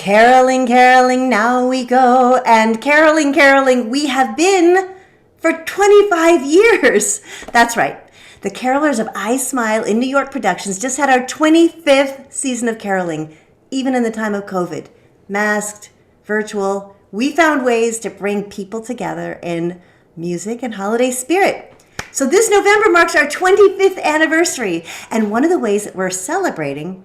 Caroling, caroling, now we go. And caroling, caroling, we have been for 25 years. That's right. The Carolers of I S.M.I.L.E in New York Productions just had our 25th season of caroling, even in the time of COVID. Masked, virtual, we found ways to bring people together in music and holiday spirit. So this November marks our 25th anniversary. And one of the ways that we're celebrating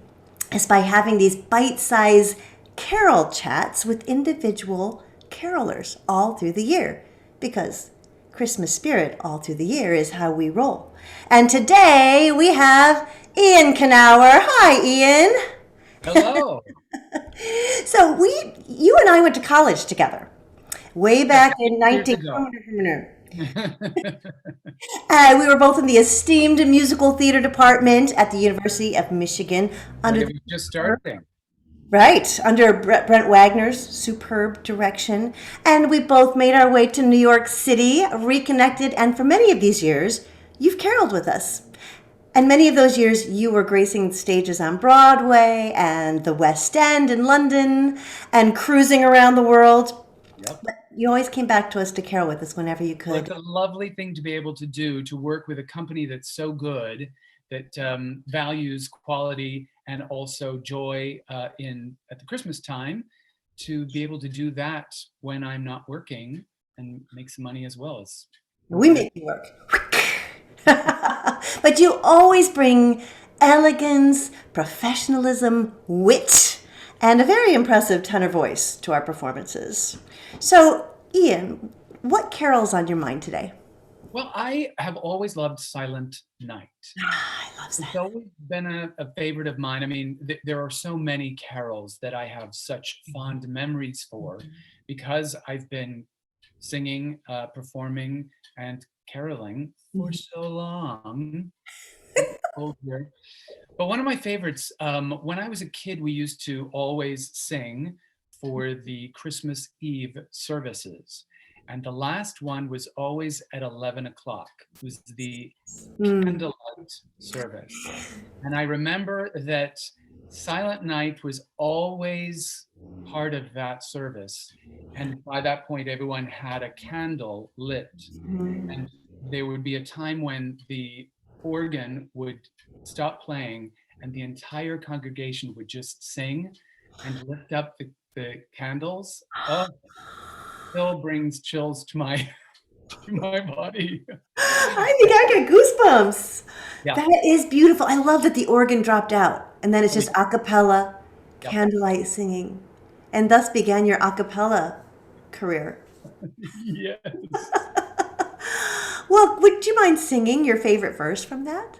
is by having these bite-sized carol chats with individual carolers all through the year, because Christmas spirit all through the year is how we roll. And today we have Ian Knauer. Hi, Ian. Hello. So you and I went to college together way Yes, back in years 19. ago. We were both in the esteemed musical theater department at the University of Michigan Like under it the was just starting. Right, under Brent Wagner's superb direction. And we both made our way to New York City, reconnected, and for many of these years, you've caroled with us. And many of those years, you were gracing stages on Broadway and the West End in London and cruising around the world. Yep. You always came back to us to carol with us whenever you Well, could. it's a lovely thing to be able to do, to work with a company that's so good, that values quality and also joy in at the Christmas time, to be able to do that when I'm not working and make some money as well. It's We really, make you work. But you always bring elegance, professionalism, wit, and a very impressive tenor voice to our performances. So, Ian, what carol's on your mind today? well, I have always loved Silent Night. Ah, I love It's that. always been a favorite of mine. I mean, there are so many carols that I have such fond memories for, because I've been singing, performing, and caroling for so long. Old here. But one of my favorites, when I was a kid, we used to always sing for the Christmas Eve services. And the last one was always at 11 o'clock. It was the Mm. candlelight service. And I remember that Silent Night was always part of that service. And by that point, everyone had a candle lit. And there would be a time when the organ would stop playing and the entire congregation would just sing and lift up the candles. Oh, still brings chills to my to my body. I think I got goosebumps. Yeah. That is beautiful. I love that the organ dropped out and then it's Oh, just a cappella, yep. candlelight singing. And thus began your a cappella career. Yes. Well, would you mind singing your favorite verse from that?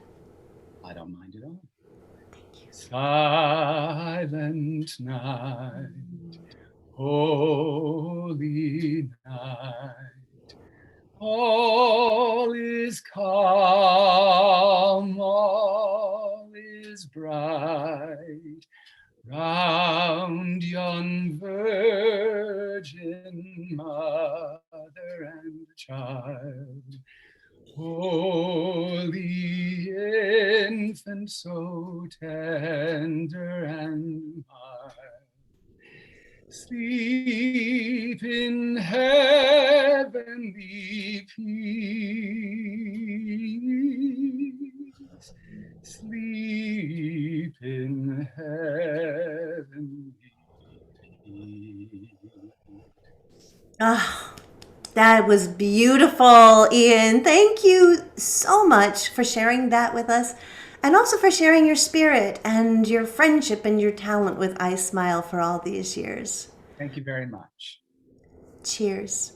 I don't mind at all. Silent night, holy night, all is calm, all is bright, round yon virgin mother and child. Holy infant, so tender and mild, sleep in heavenly peace. Sleep in heavenly peace. Ah, that was beautiful, Ian. Thank you so much for sharing that with us and also for sharing your spirit and your friendship and your talent with I Smile for all these years. Thank you very much. Cheers.